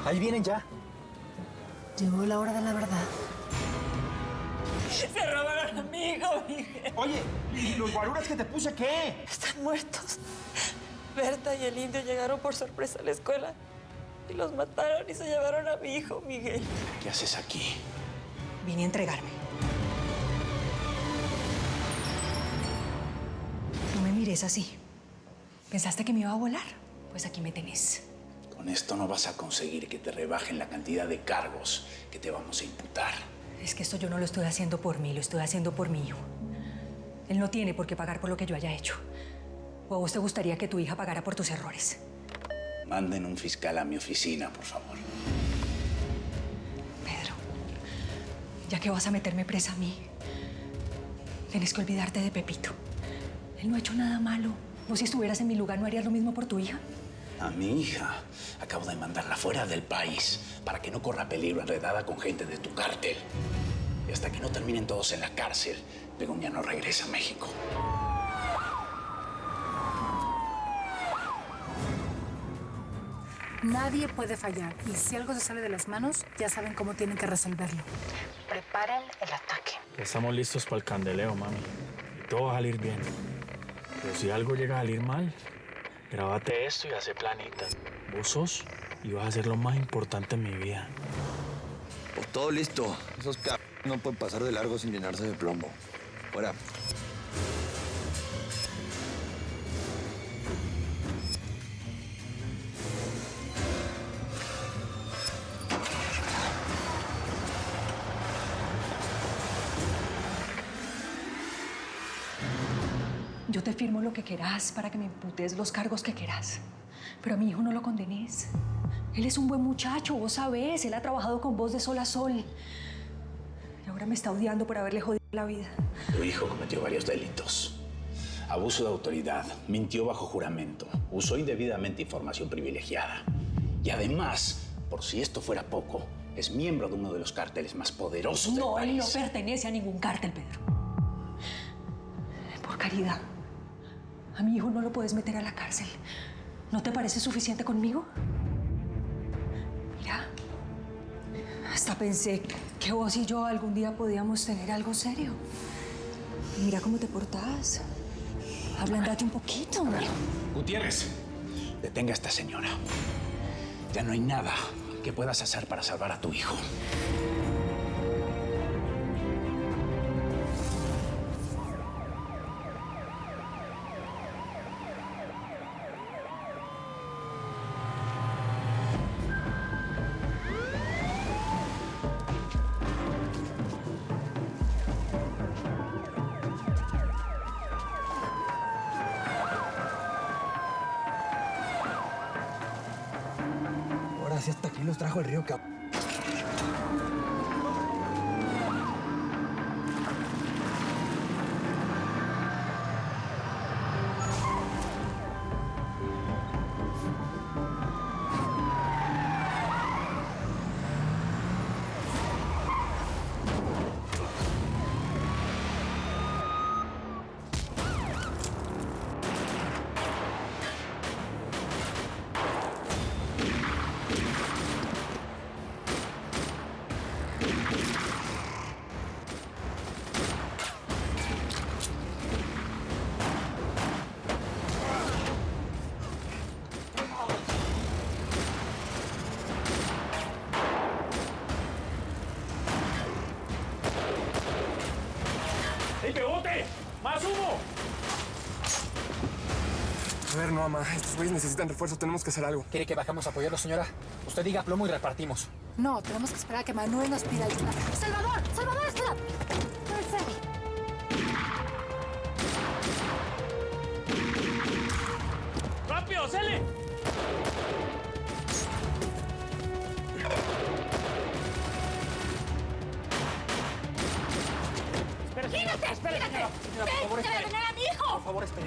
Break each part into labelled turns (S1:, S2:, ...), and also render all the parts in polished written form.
S1: Ahí vienen ya.
S2: Llegó la hora de la verdad.
S3: Se robaron a mi hijo, Miguel.
S1: Oye, ¿y los guaruras que te puse qué?
S3: Están muertos. Berta y el indio llegaron por sorpresa a la escuela y los mataron y se llevaron a mi hijo, Miguel.
S4: ¿Qué haces aquí?
S2: Vine a entregarme. No me mires así. ¿Pensaste que me iba a volar? Pues aquí me tenés.
S4: Con esto no vas a conseguir que te rebajen la cantidad de cargos que te vamos a imputar.
S2: Es que esto yo no lo estoy haciendo por mí, lo estoy haciendo por mi hijo. Él no tiene por qué pagar por lo que yo haya hecho. ¿O a vos te gustaría que tu hija pagara por tus errores?
S4: Manden un fiscal a mi oficina, por favor.
S2: Pedro, ya que vas a meterme presa a mí, tienes que olvidarte de Pepito. Él no ha hecho nada malo. Vos si estuvieras en mi lugar, ¿no harías lo mismo por tu hija?
S4: A mi hija acabo de mandarla fuera del país para que no corra peligro enredada con gente de tu cártel. Y hasta que no terminen todos en la cárcel, Begoña no regresa a México.
S5: Nadie puede fallar. Y si algo se sale de las manos, ya saben cómo tienen que resolverlo. Preparen el ataque.
S6: Estamos listos para el candeleo, mami. Y todo va a salir bien. Pero si algo llega a salir mal, grábate esto y hace planita. Vos sos y vas a ser lo más importante en mi vida.
S7: Pues todo listo. Esos cabrones no pueden pasar de largo sin llenarse de plomo. Fuera.
S2: Yo te firmo lo que querás para que me imputes los cargos que querás. Pero a mi hijo no lo condenes. Él es un buen muchacho, vos sabés. Él ha trabajado con vos de sol a sol. Y ahora me está odiando por haberle jodido la vida.
S4: Tu hijo cometió varios delitos. Abuso de autoridad, mintió bajo juramento, usó indebidamente información privilegiada. Y además, por si esto fuera poco, es miembro de uno de los cárteles más poderosos del país.
S2: No, él no pertenece a ningún cártel, Pedro. Por caridad, a mi hijo no lo puedes meter a la cárcel. ¿No te parece suficiente conmigo? Mira, hasta pensé que vos y yo algún día podíamos tener algo serio. Mira cómo te portás. Ablandate un poquito.
S4: Gutiérrez, detenga a esta señora. Ya no hay nada que puedas hacer para salvar a tu hijo.
S1: Ahora sí hasta aquí los trajo el río,
S6: ¡Ey, Pegote! ¡Más humo!
S8: A ver, no, mamá. Estos güeyes necesitan refuerzo. Tenemos que hacer algo.
S1: ¿Quiere que bajamos a apoyarlo, señora? Usted diga plomo y repartimos.
S5: No, tenemos que esperar a que Manuel nos pida ayuda. ¡Salvador! ¡Salvador, espera!
S6: ¡Rápido, Cele!
S3: ¡Gírate! ¡Gírate! ¡Ven! ¡Te voy a tener a mi hijo!
S1: Por favor, espere.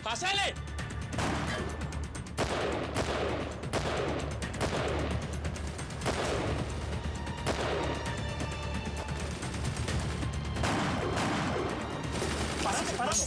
S6: ¡Pásale! ¡Párate!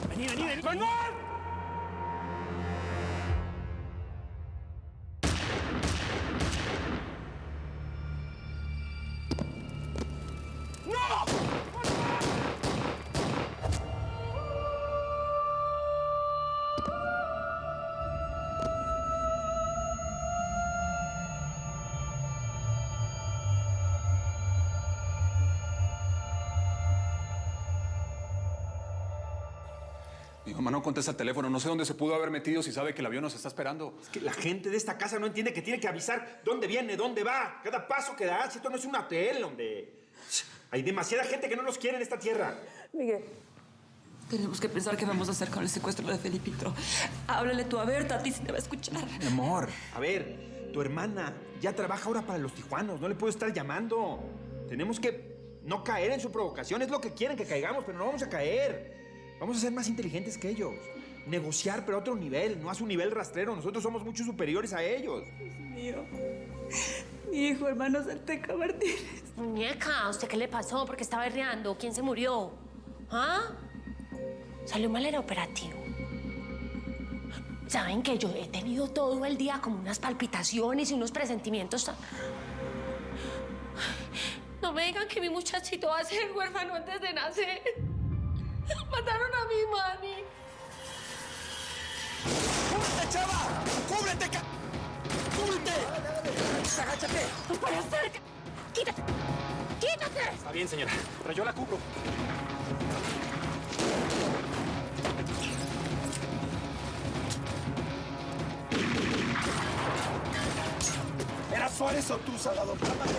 S6: ¡Vení! ¡Manuel!
S9: Mi mamá no contesta el teléfono. No sé dónde se pudo haber metido si sabe que el avión nos está esperando.
S1: Es que la gente de esta casa no entiende que tiene que avisar dónde viene, dónde va, cada paso que da. Si esto no es un hotel, hombre. Hay demasiada gente que no nos quiere en esta tierra.
S3: Miguel, tenemos que pensar qué vamos a hacer con el secuestro de Felipito. Háblale tú a Berta, a ti sí te va a escuchar.
S1: Mi amor, a ver, tu hermana ya trabaja ahora para los tijuanos. No le puedo estar llamando. Tenemos que no caer en su provocación. Es lo que quieren que caigamos, pero no vamos a caer. Vamos a ser más inteligentes que ellos. Negociar, pero a otro nivel, no a su nivel rastrero. Nosotros somos mucho superiores a ellos.
S3: Dios mío. Mi hijo, hermano Salteca Martínez.
S10: Muñeca, ¿a usted qué le pasó? ¿Por qué está berreando? ¿Quién se murió? ¿Ah? Salió mal el operativo. ¿Saben que yo he tenido todo el día como unas palpitaciones y unos presentimientos tan... No me digan que mi muchachito va a ser huérfano antes de nacer. Mataron a mi mami.
S1: ¡Cúbrete, chava! ¡Cúbrete, ¡Cúbrete!
S10: ¡Agáchate! ¡No puede ser! ¡Quítate! ¡Quítate!
S1: Está bien, señora, pero yo la cubro.
S11: ¿Era Suárez o tú, Salvador? Cálmate.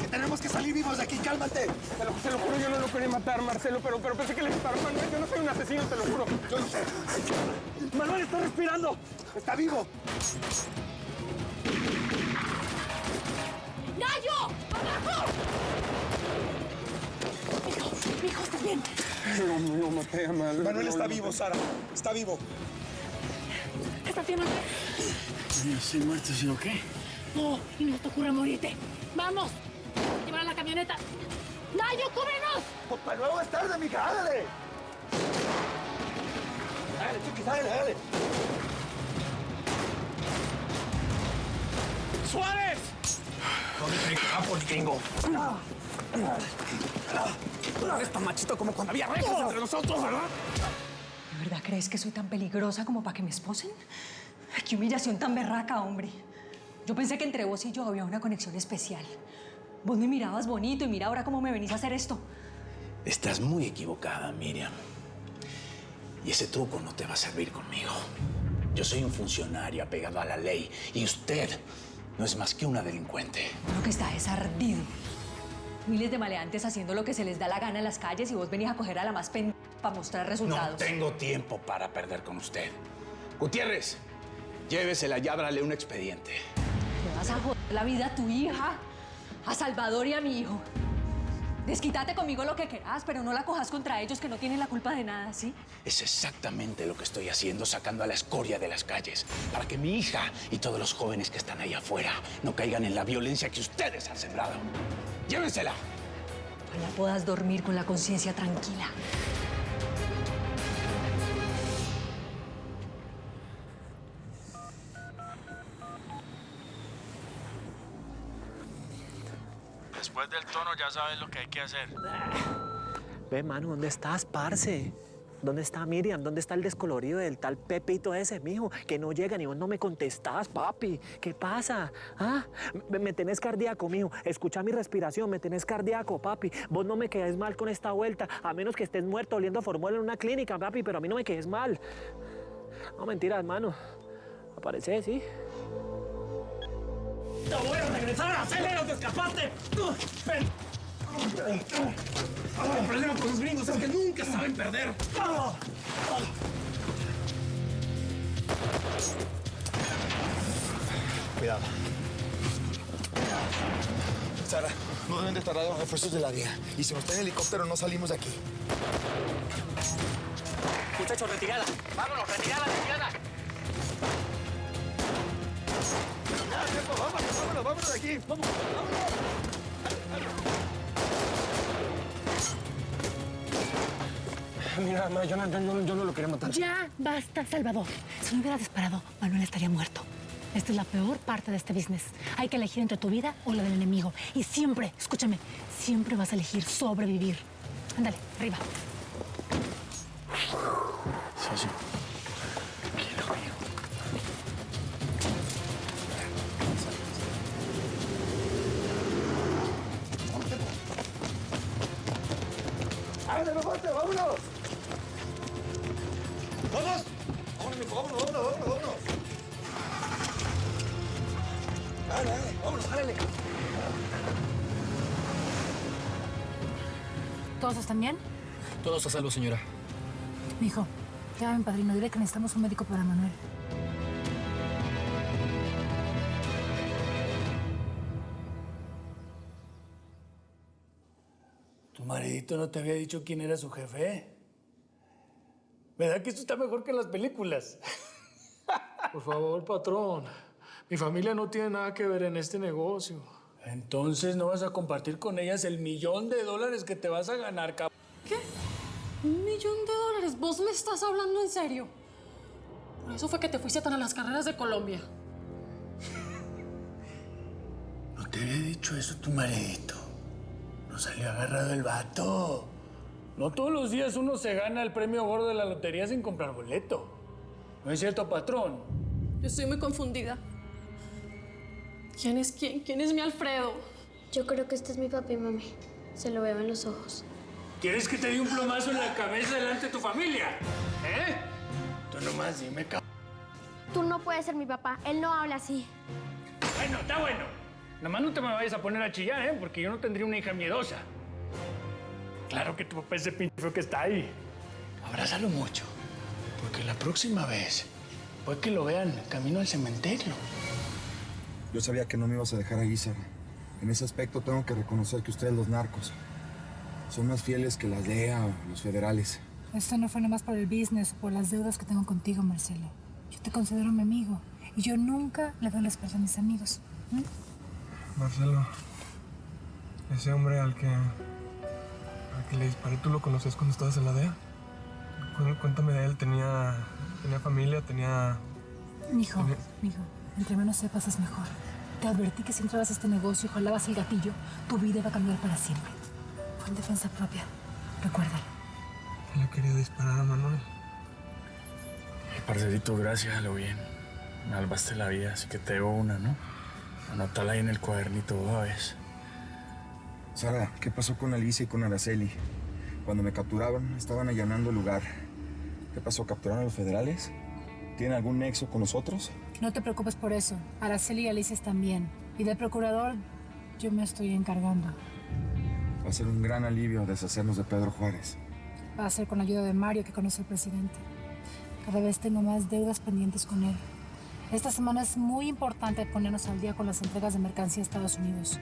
S11: Que tenemos que salir vivos de aquí, cálmate.
S8: Te lo juro, yo no lo quería matar, Marcelo, pero pensé que le disparó a Manuel. Yo no soy un asesino, te lo juro.
S11: Yo no sé. Manuel está respirando. Está vivo.
S10: ¡Nayo! ¡Abajo! Mi hijo está bien.
S8: No, lo maté a Manuel.
S11: Manuel está vivo, Sara. Está vivo.
S10: ¿Estás bien, Manuel?
S6: No estoy muerto, ¿sí o qué?
S10: No, y no te ocurra morirte. ¡Vamos! ¡Llevar a la camioneta! ¡Nayo, cúbrenos!
S11: Pues para luego es tarde, mija. ¡Ándale! Dale, Chucky, dale.
S6: ¡Suárez!
S1: ¿Dónde cree que va, Poliquengo?
S11: No eres tan machito como cuando había rejas entre nosotros, ¿verdad?
S2: ¿De verdad crees que soy tan peligrosa como para que me esposen? Ay, qué humillación tan berraca, hombre. Yo pensé que entre vos y yo había una conexión especial. Vos me mirabas bonito y mira ahora cómo me venís a hacer esto.
S4: Estás muy equivocada, Miriam. Y ese truco no te va a servir conmigo. Yo soy un funcionario apegado a la ley y usted no es más que una delincuente.
S2: Lo que está es ardido. Miles de maleantes haciendo lo que se les da la gana en las calles y vos venís a coger a la más pendeja para mostrar resultados.
S4: No tengo tiempo para perder con usted. Gutiérrez, llévesela y ábrale un expediente.
S2: Le vas a joder la vida a tu hija, a Salvador y a mi hijo. Desquítate conmigo lo que querás, pero no la cojas contra ellos que no tienen la culpa de nada, ¿sí?
S4: Es exactamente lo que estoy haciendo, sacando a la escoria de las calles, para que mi hija y todos los jóvenes que están ahí afuera no caigan en la violencia que ustedes han sembrado. ¡Llévensela!
S2: Ojalá puedas dormir con la conciencia tranquila.
S6: Después del tono ya sabes lo que hay que hacer.
S12: Ve, Manu, ¿dónde estás, parce? ¿Dónde está Miriam? ¿Dónde está el descolorido del tal Pepito ese, mijo? Que no llega ni vos no me contestás, papi. ¿Qué pasa? ¿Ah? Me tenés cardíaco, mijo. Escucha mi respiración, me tenés cardíaco, papi. Vos no me quedes mal con esta vuelta, a menos que estés muerto oliendo a formol en una clínica, papi, pero a mí no me quedes mal. No, mentiras, mano. Aparece, ¿sí?
S11: ¡Te voy a regresar a hacer lo que escapaste! ¡Ven! El problema con los gringos es que nunca saben perder.
S7: Cuidado. Sara, no deben de tardar los refuerzos de la DEA. Y si no está en helicóptero, no salimos de aquí.
S12: Muchachos, retirada. Vámonos, retirada.
S11: Ya, tiempo, vámonos de aquí. Vámonos.
S8: Mira, ma, yo no lo quería matar.
S5: Ya, basta, Salvador. Si no hubiera disparado, Manuel estaría muerto. Esta es la peor parte de este business. Hay que elegir entre tu vida o la del enemigo. Y siempre, escúchame, siempre vas a elegir sobrevivir. Ándale, arriba.
S6: Sí.
S11: ¡Ándale, fuerte, vámonos! ¡Todos! ¡Vámonos, mijo, vámonos! ¡Dale, vámonos, jálale!
S5: ¿Todos están bien?
S13: Todos a salvo, señora.
S5: Mijo, llamen, padrino. Diré que necesitamos un médico para Manuel.
S14: ¿Tu maridito no te había dicho quién era su jefe? ¿Verdad que esto está mejor que en las películas?
S6: Por favor, patrón. Mi familia no tiene nada que ver en este negocio.
S14: Entonces no vas a compartir con ellas el $1.000.000 que te vas a ganar, cabrón.
S2: ¿Qué? $1.000.000. ¿Vos me estás hablando en serio? Por eso fue que te fuiste tan a las carreras de Colombia.
S14: ¿No te había dicho eso tu maridito? No salió agarrado el vato. No todos los días uno se gana el premio gordo de la lotería sin comprar boleto. ¿No es cierto, patrón?
S2: Yo estoy muy confundida. ¿Quién es quién? ¿Quién es mi Alfredo?
S15: Yo creo que este es mi papi, mami. Se lo veo en los ojos.
S14: ¿Quieres que te dé un plomazo en la cabeza delante de tu familia? ¿Eh? Tú nomás dime, cabrón.
S15: Tú no puedes ser mi papá. Él no habla así.
S14: Bueno, está bueno. Nomás no te me vayas a poner a chillar, ¿eh? Porque yo no tendría una hija miedosa. Claro que tu papá es ese pinche feo que está ahí. Abrázalo mucho. Porque la próxima vez puede que lo vean camino al cementerio.
S11: Yo sabía que no me ibas a dejar ahí, Sara. En ese aspecto tengo que reconocer que ustedes, los narcos, son más fieles que la DEA o los federales.
S5: Esto no fue nomás por el business o por las deudas que tengo contigo, Marcelo. Yo te considero mi amigo y yo nunca le doy la espalda a mis amigos.
S8: Marcelo, ese hombre al que le disparé, ¿tú lo conoces cuando estabas en la DEA? Cuéntame de él. ¿Tenía familia?
S5: Mijo, entre menos sepas es mejor. Te advertí que si entrabas a este negocio y jalabas el gatillo, tu vida iba a cambiar para siempre. Fue en defensa propia. Recuérdalo.
S8: Le quería disparar a Manuel.
S6: Parcerito, gracias a lo bien. Me salvaste la vida, así que te debo una, ¿no? Anótala ahí en el cuadernito, ¿sabes?
S11: Sara, ¿qué pasó con Alicia y con Araceli? Cuando me capturaban, estaban allanando el lugar. ¿Qué pasó? ¿Capturaron a los federales? ¿Tienen algún nexo con nosotros?
S5: No te preocupes por eso. Araceli y Alicia están bien. Y del procurador, yo me estoy encargando.
S11: Va a ser un gran alivio deshacernos de Pedro Juárez.
S5: Va a ser con la ayuda de Mario, que conoce al presidente. Cada vez tengo más deudas pendientes con él. Esta semana es muy importante ponernos al día con las entregas de mercancía a Estados Unidos.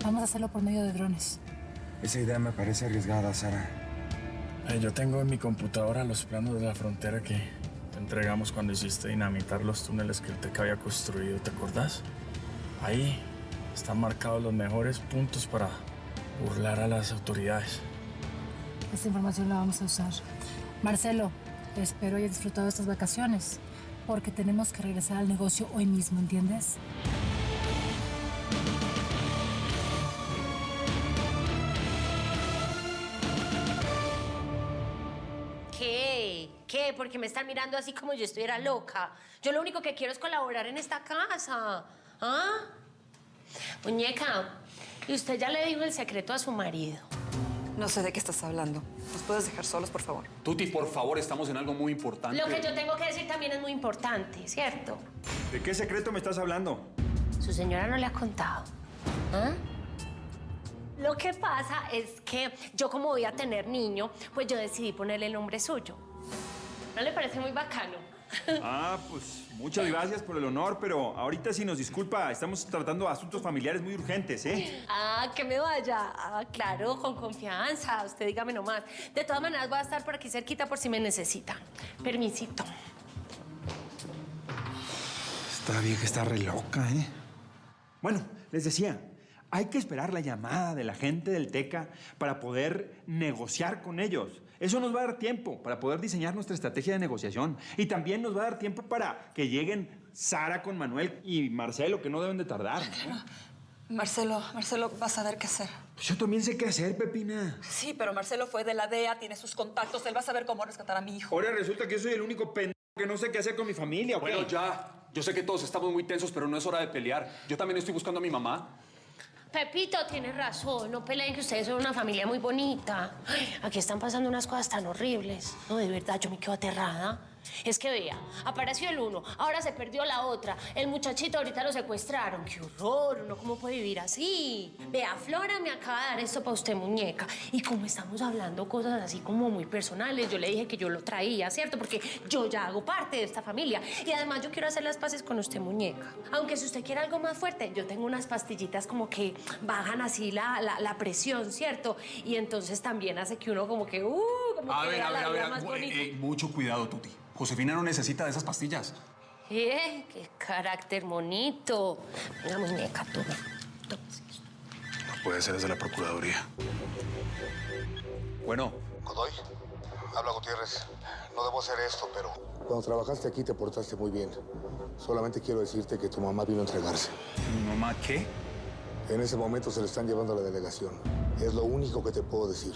S5: Vamos a hacerlo por medio de drones.
S11: Esa idea me parece arriesgada, Sara.
S6: Yo tengo en mi computadora los planos de la frontera que te entregamos cuando hiciste dinamitar los túneles que el TEC había construido, ¿te acordás? Ahí están marcados los mejores puntos para burlar a las autoridades.
S5: Esta información la vamos a usar. Marcelo, espero hayas disfrutado estas vacaciones, porque tenemos que regresar al negocio hoy mismo, ¿entiendes?
S10: ¿Qué? ¿Por qué me están mirando así como yo estuviera loca? Yo lo único que quiero es colaborar en esta casa. ¿Ah? Muñeca, ¿y usted ya le dijo el secreto a su marido?
S3: No sé de qué estás hablando. ¿Nos puedes dejar solos, por favor?
S9: Tuti, por favor, estamos en algo muy importante.
S10: Lo que yo tengo que decir también es muy importante, ¿cierto?
S1: ¿De qué secreto me estás hablando?
S10: Su señora no le ha contado. ¿Ah? Lo que pasa es que yo, como voy a tener niño, pues yo decidí ponerle el nombre suyo. ¿No le parece muy bacano?
S1: Ah, pues muchas gracias por el honor, pero ahorita sí nos disculpa, estamos tratando asuntos familiares muy urgentes, ¿eh?
S10: Ah, que me vaya. Ah, claro, con confianza. Usted dígame nomás. De todas maneras, voy a estar por aquí cerquita por si me necesita. Permisito.
S1: Esta vieja está re loca, ¿eh? Bueno, les decía, hay que esperar la llamada de la gente del TECA para poder negociar con ellos. Eso nos va a dar tiempo para poder diseñar nuestra estrategia de negociación. Y también nos va a dar tiempo para que lleguen Sara con Manuel y Marcelo, que no deben de tardar, ¿no?
S3: Marcelo va a saber qué hacer.
S1: Pues yo también sé qué hacer, Pepina.
S3: Sí, pero Marcelo fue de la DEA, tiene sus contactos, él va a saber cómo rescatar a mi hijo.
S1: Ahora resulta que yo soy el único pendejo que no sé qué hacer con mi familia, ¿ok?
S9: Bueno, ya. Yo sé que todos estamos muy tensos, pero no es hora de pelear. Yo también estoy buscando a mi mamá.
S10: Pepito tiene razón. No peleen, que ustedes son una familia muy bonita. Ay, aquí están pasando unas cosas tan horribles. No, de verdad, yo me quedo aterrada. Es que vea, apareció el uno, ahora se perdió la otra. El muchachito ahorita lo secuestraron. ¡Qué horror! ¿Uno cómo puede vivir así? Vea, Flora me acaba de dar esto para usted, muñeca. Y como estamos hablando cosas así como muy personales, yo le dije que yo lo traía, ¿cierto? Porque yo ya hago parte de esta familia. Y además yo quiero hacer las paces con usted, muñeca. Aunque si usted quiere algo más fuerte, yo tengo unas pastillitas como que bajan así la presión, ¿cierto? Y entonces también hace que uno como que, como
S9: A
S10: que
S9: ver,
S10: vea
S9: a
S10: la
S9: ver,
S10: vida más bonita.
S9: mucho cuidado, Tuti. Josefina no necesita de esas pastillas.
S10: Qué carácter bonito. Venga, muñeca, toma.
S9: No puede ser desde la Procuraduría. Bueno.
S13: Godoy, habla Gutiérrez. No debo hacer esto, pero... Cuando trabajaste aquí te portaste muy bien. Solamente quiero decirte que tu mamá vino a entregarse.
S9: ¿Mi mamá qué?
S13: En ese momento se le están llevando a la delegación. Es lo único que te puedo decir.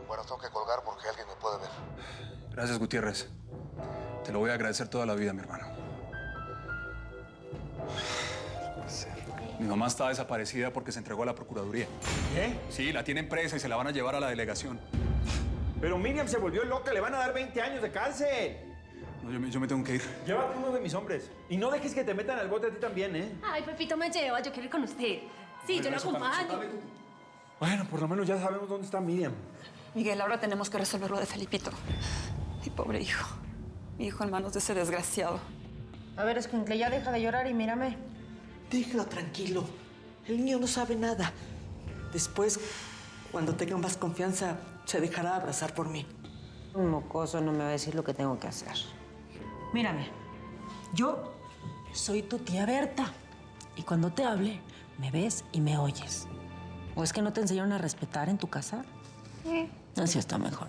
S13: Bueno, tengo que colgar porque alguien me puede ver.
S9: Gracias, Gutiérrez. Te lo voy a agradecer toda la vida, mi hermano. Mi mamá está desaparecida porque se entregó a la Procuraduría.
S1: ¿Qué?
S9: Sí, la tienen presa y se la van a llevar a la delegación.
S1: Pero Miriam se volvió loca, le van a dar 20 años de cárcel.
S9: No, yo me tengo que ir.
S1: Llévate uno de mis hombres. Y no dejes que te metan al bote a ti también, ¿eh?
S10: Ay, Pepito me lleva, yo quiero ir con usted. Sí, yo lo acompaño.
S1: Bueno, por lo menos ya sabemos dónde está Miriam.
S3: Miguel, ahora tenemos que resolver lo de Felipito. Mi pobre hijo. Mi hijo en manos de ese desgraciado.
S16: A ver, escuincle, ya deja de llorar y mírame.
S17: Déjalo tranquilo. El niño no sabe nada. Después, cuando tenga más confianza, se dejará abrazar por mí.
S16: Un mocoso no me va a decir lo que tengo que hacer. Mírame, yo soy tu tía Berta. Y cuando te hable, me ves y me oyes. ¿O es que no te enseñaron a respetar en tu casa? Así está mejor.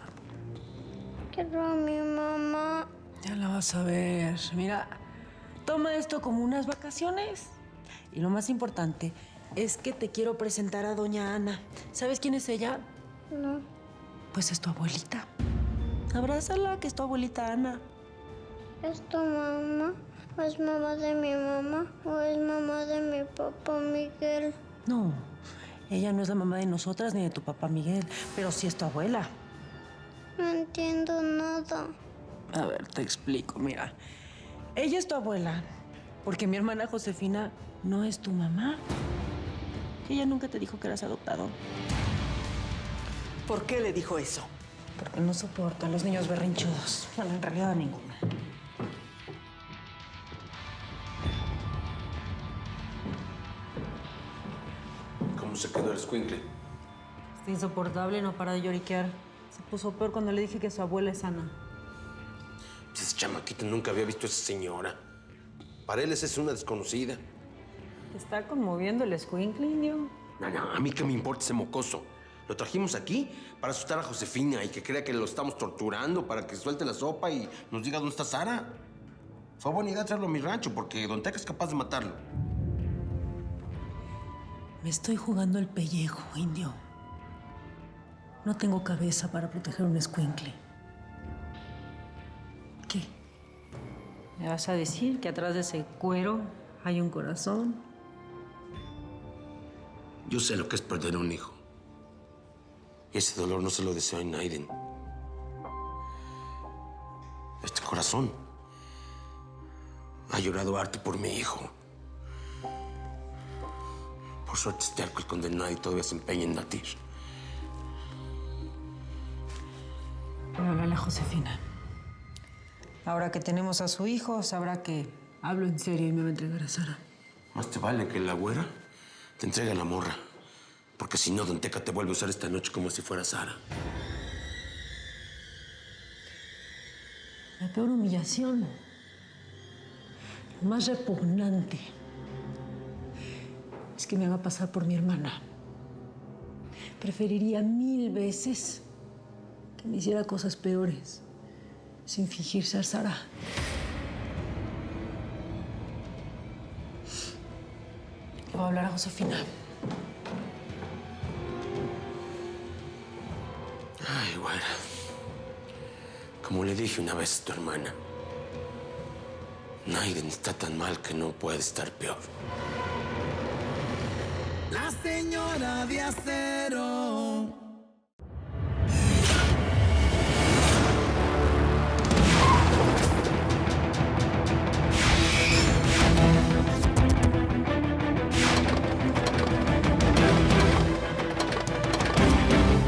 S15: Quiero a mi mamá.
S16: Ya la vas a ver. Mira, toma esto como unas vacaciones. Y lo más importante es que te quiero presentar a doña Ana. ¿Sabes quién es ella?
S15: No.
S16: Pues es tu abuelita. Abrázala, que es tu abuelita Ana.
S15: ¿Es tu mamá? ¿O es mamá de mi mamá? ¿O es mamá de mi papá Miguel?
S16: No, ella no es la mamá de nosotras ni de tu papá Miguel, pero sí es tu abuela.
S15: No entiendo nada.
S16: A ver, te explico, mira. Ella es tu abuela, porque mi hermana Josefina no es tu mamá. Ella nunca te dijo que eras adoptado.
S17: ¿Por qué le dijo eso?
S16: Porque no soporta a los niños berrinchudos. Bueno, en realidad a ninguna.
S18: ¿Cómo se quedó el escuincle?
S16: Está insoportable, no para de lloriquear. Se puso peor cuando le dije que su abuela es Ana.
S18: Ese chamaquito nunca había visto a esa señora. Para él esa es una desconocida.
S16: ¿Te está conmoviendo el escuincle, indio?
S18: No, a mí qué me importa ese mocoso. Lo trajimos aquí para asustar a Josefina y que crea que lo estamos torturando para que suelte la sopa y nos diga dónde está Sara. Fue buena idea traerlo a mi rancho porque Don Teca es capaz de matarlo.
S16: Me estoy jugando el pellejo, indio. No tengo cabeza para proteger un escuincle. ¿Qué? ¿Me vas a decir que atrás de ese cuero hay un corazón?
S18: Yo sé lo que es perder a un hijo. Y ese dolor no se lo deseo a Naiden. Este corazón ha llorado harto por mi hijo. Por suerte este arco el condenado y todavía se empeña en latir.
S16: Voy a hablarle a Josefina. Ahora que tenemos a su hijo, sabrá que hablo en serio y me va a entregar a Sara.
S18: Más te vale que la güera te entregue a la morra. Porque si no, Don Teca te vuelve a usar esta noche como si fuera Sara.
S16: La peor humillación, lo más repugnante, es que me haga pasar por mi hermana. Preferiría 1000 veces que me hiciera cosas peores, sin fingir ser Sara. Le voy a hablar a Josefina.
S18: Ay, güera. Como le dije una vez a tu hermana, Naiden está tan mal que no puede estar peor.
S19: La señora de acero.